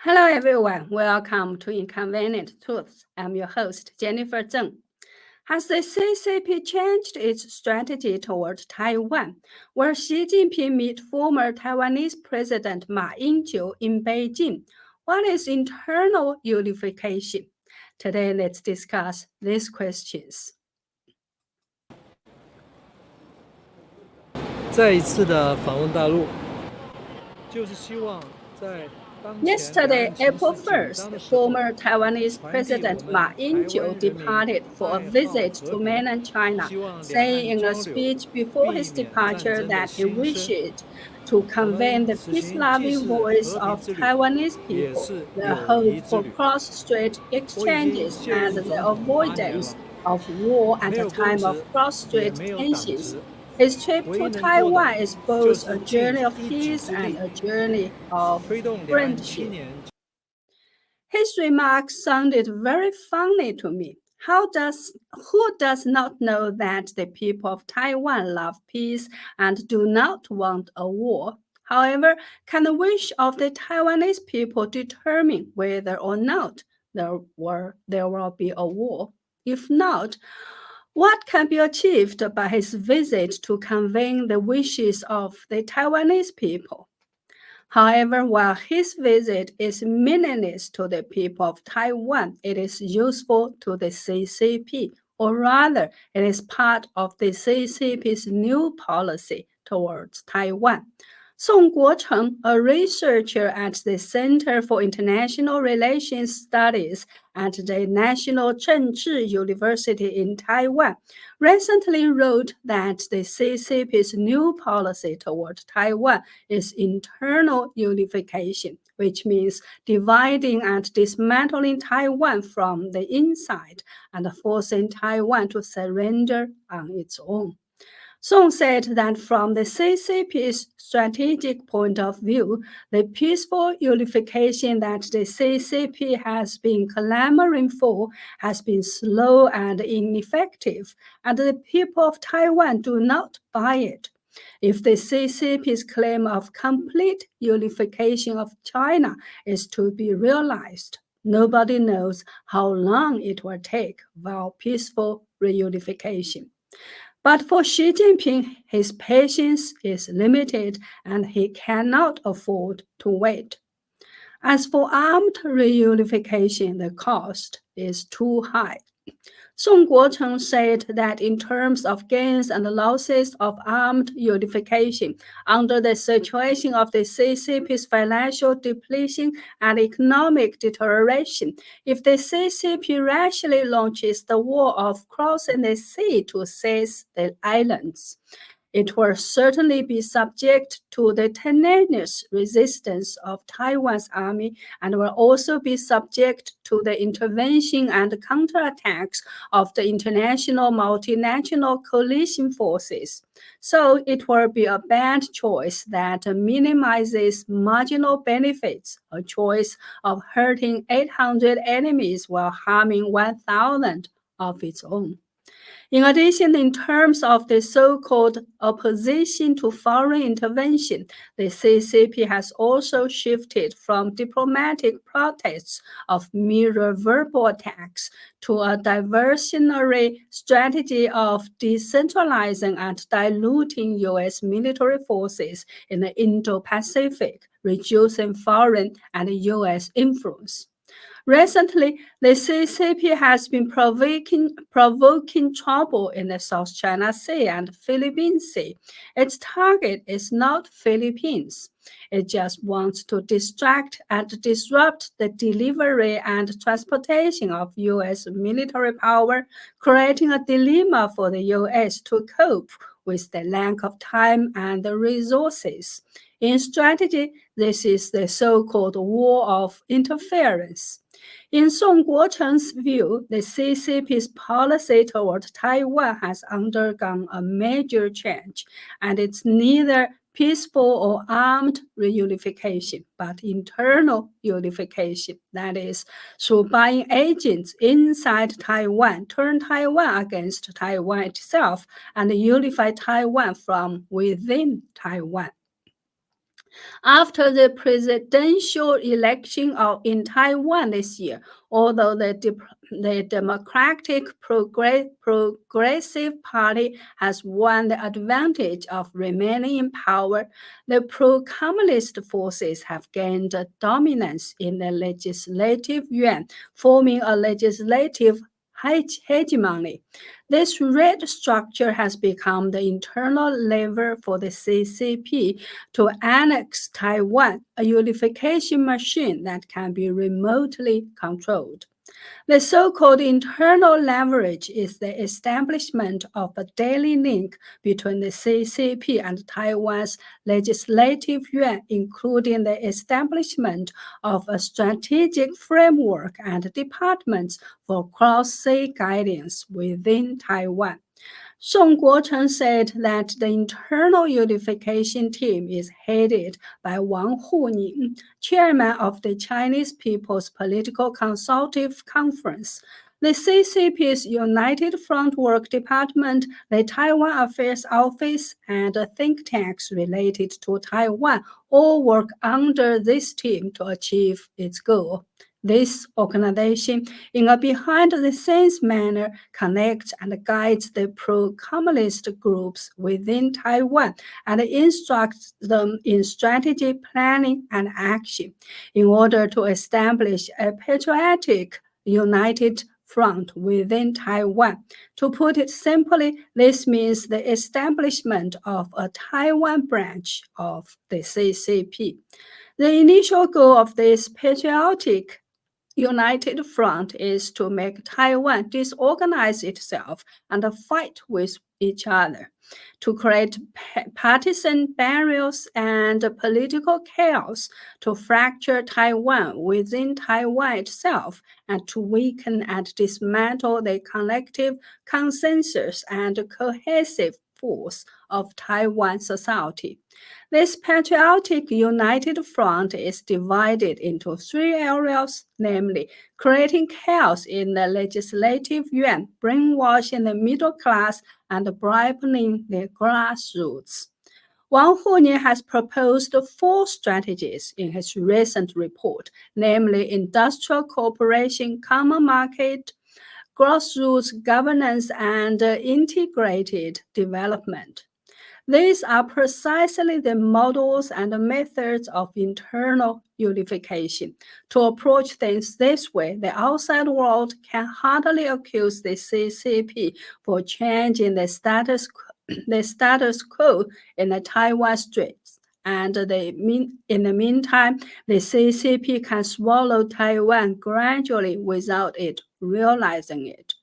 Hello everyone, welcome to Inconvenient Truths. I'm your host, Jennifer Zeng. Has the CCP changed its strategy toward Taiwan? Will Xi Jinping meet former Taiwanese President Ma Ying-jeou in Beijing? What is internal unification? Today, let's discuss these questions. 再一次的访问大陆，就是希望在 Yesterday, April 1st, former Taiwanese President Ma Ying-jeou departed for a visit to mainland China, saying in a speech before his departure that he wished to convey the peace-loving voice of Taiwanese people, the hope for cross-strait exchanges, and the avoidance of war at a time of cross-strait tensions. His trip to Taiwan is both a journey of peace and a journey of friendship. His remarks sounded very funny to me. Who does not know that the people of Taiwan love peace and do not want a war? However, can the wish of the Taiwanese people determine whether or not there will be a war? If not, what can be achieved by his visit to convey the wishes of the Taiwanese people? However, while his visit is meaningless to the people of Taiwan, it is useful to the CCP, or rather, it is part of the CCP's new policy towards Taiwan. Song Guocheng, a researcher at the Center for International Relations Studies at the National Ching-te University in Taiwan, recently wrote that the CCP's new policy toward Taiwan is internal unification, which means dividing and dismantling Taiwan from the inside and forcing Taiwan to surrender on its own. Song said that from the CCP's strategic point of view, the peaceful unification that the CCP has been clamoring for has been slow and ineffective, and the people of Taiwan do not buy it. If the CCP's claim of complete unification of China is to be realized, nobody knows how long it will take for peaceful reunification. But for Xi Jinping, his patience is limited and he cannot afford to wait. As for armed reunification, the cost is too high. Song Guocheng said that in terms of gains and losses of armed unification, under the situation of the CCP's financial depletion and economic deterioration, if the CCP rashly launches the war of crossing the sea to seize the islands, it will certainly be subject to the tenacious resistance of Taiwan's army and will also be subject to the intervention and counterattacks of the international multinational coalition forces. So it will be a bad choice that minimizes marginal benefits, a choice of hurting 800 enemies while harming 1,000 of its own. In addition, in terms of the so-called opposition to foreign intervention, the CCP has also shifted from diplomatic protests of mere verbal attacks to a diversionary strategy of decentralizing and diluting U.S. military forces in the Indo-Pacific, reducing foreign and U.S. influence. Recently, the CCP has been provoking trouble in the South China Sea and Philippine Sea. Its target is not Philippines. It just wants to distract and disrupt the delivery and transportation of U.S. military power, creating a dilemma for the U.S. to cope with the lack of time and resources. In strategy, this is the so-called war of interference. In Song Guocheng's view, the CCP's policy toward Taiwan has undergone a major change, and it's neither peaceful or armed reunification, but internal unification. That is, through buying agents inside Taiwan, turn Taiwan against Taiwan itself, and unify Taiwan from within Taiwan. After the presidential election in Taiwan this year, although the Democratic Progressive Party has won the advantage of remaining in power, the pro-communist forces have gained dominance in the legislative yuan, forming a legislative hegemony. This red structure has become the internal lever for the CCP to annex Taiwan, a unification machine that can be remotely controlled. The so-called internal leverage is the establishment of a daily link between the CCP and Taiwan's legislative yuan, including the establishment of a strategic framework and departments for cross-sea guidance within Taiwan. Song Guocheng said that the internal unification team is headed by Wang Huning, chairman of the Chinese People's Political Consultative Conference. The CCP's United Front Work Department, the Taiwan Affairs Office, and think tanks related to Taiwan all work under this team to achieve its goal. This organization, in a behind-the-scenes manner, connects and guides the pro-communist groups within Taiwan and instructs them in strategy planning and action in order to establish a patriotic, united front within Taiwan. To put it simply, this means the establishment of a Taiwan branch of the CCP. The initial goal of this patriotic united front is to make Taiwan disorganize itself and fight with each other, to create partisan barriers and political chaos, to fracture Taiwan within Taiwan itself, and to weaken and dismantle the collective consensus and cohesive force of Taiwan society. This patriotic united front is divided into three areas, namely creating chaos in the legislative yuan, brainwashing the middle class, and bribing the grassroots. Wang Huning has proposed four strategies in his recent report, namely industrial cooperation, common market, grassroots governance, and integrated development. These are precisely the models and methods of internal unification. To approach things this way, the outside world can hardly accuse the CCP for changing the status quo in the Taiwan Straits. And in the meantime, the CCP can swallow Taiwan gradually without it realizing it.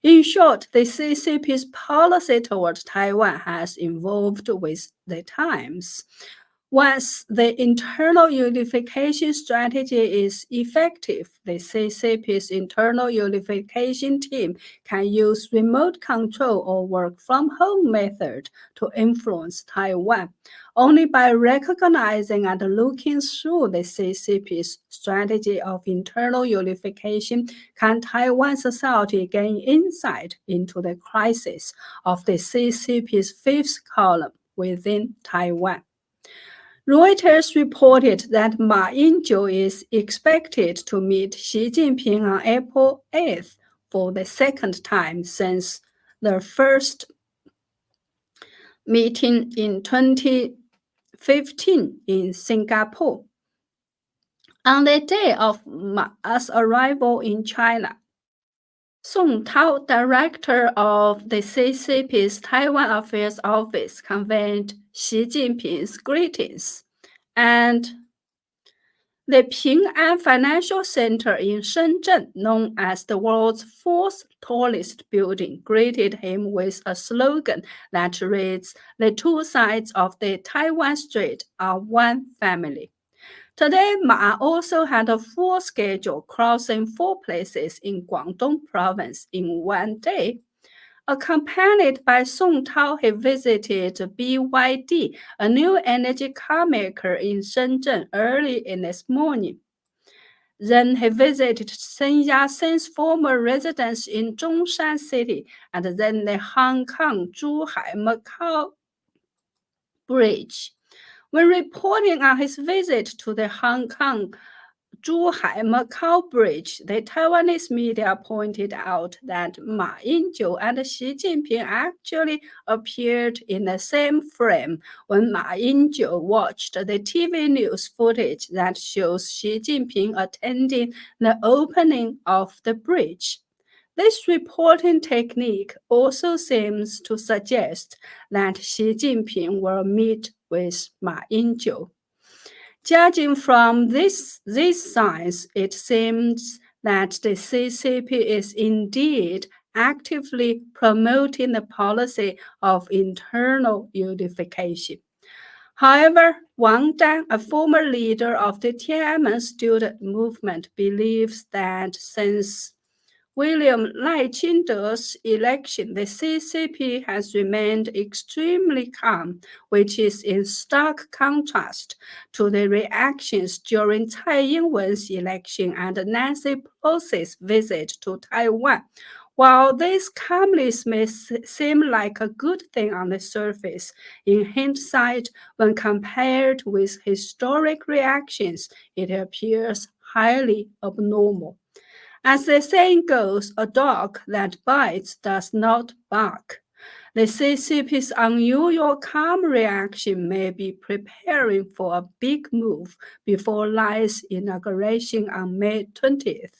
In short, the CCP's policy toward Taiwan has evolved with the times. Once the internal unification strategy is effective, the CCP's internal unification team can use remote control or work from home method to influence Taiwan. Only by recognizing and looking through the CCP's strategy of internal unification can Taiwan society gain insight into the crisis of the CCP's fifth column within Taiwan. Reuters reported that Ma Ying-jeou is expected to meet Xi Jinping on April 8th for the second time since the first meeting in 2015 in Singapore. On the day of Ma's arrival in China, Song Tao, director of the CCP's Taiwan Affairs Office, conveyed Xi Jinping's greetings, and the Ping An Financial Center in Shenzhen, known as the world's fourth tallest building, greeted him with a slogan that reads, "The two sides of the Taiwan Strait are one family." Today, Ma also had a full schedule, crossing 4 places in Guangdong province in one day. Accompanied by Song Tao, he visited BYD, a new energy car maker in Shenzhen, early in this morning. Then he visited Sun Yat-sen's former residence in Zhongshan City, and then the Hong Kong-Zhuhai-Macau Bridge. When reporting on his visit to the Hong Kong Zhuhai-Macau Bridge, the Taiwanese media pointed out that Ma Ying-jeou and Xi Jinping actually appeared in the same frame when Ma Ying-jeou watched the TV news footage that shows Xi Jinping attending the opening of the bridge. This reporting technique also seems to suggest that Xi Jinping will meet with Ma Ying-jeou. Judging from these signs, it seems that the CCP is indeed actively promoting the policy of internal unification. However, Wang Dan, a former leader of the Tiananmen student movement, believes that since William Lai Ching-te's election, the CCP has remained extremely calm, which is in stark contrast to the reactions during Tsai Ing-wen's election and Nancy Pelosi's visit to Taiwan. While this calmness may seem like a good thing on the surface, in hindsight, when compared with historic reactions, it appears highly abnormal. As the saying goes, a dog that bites does not bark. The CCP's unusual calm reaction may be preparing for a big move before Lai's inauguration on May 20th.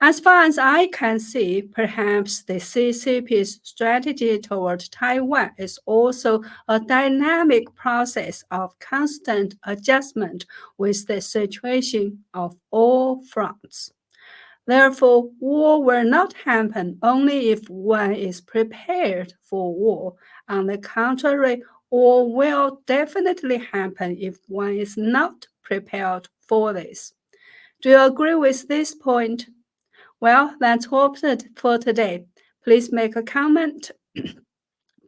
As far as I can see, perhaps the CCP's strategy toward Taiwan is also a dynamic process of constant adjustment with the situation of all fronts. Therefore, war will not happen only if one is prepared for war. On the contrary, war will definitely happen if one is not prepared for this. Do you agree with this point? Well, that's all for today. Please make a comment.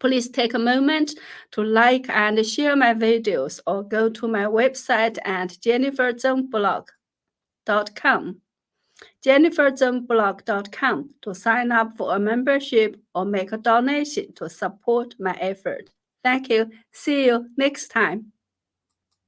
Please take a moment to like and share my videos or go to my website at jenniferzengblog.com. jenniferzengblog.com to sign up for a membership or make a donation to support my effort. Thank you. See you next time.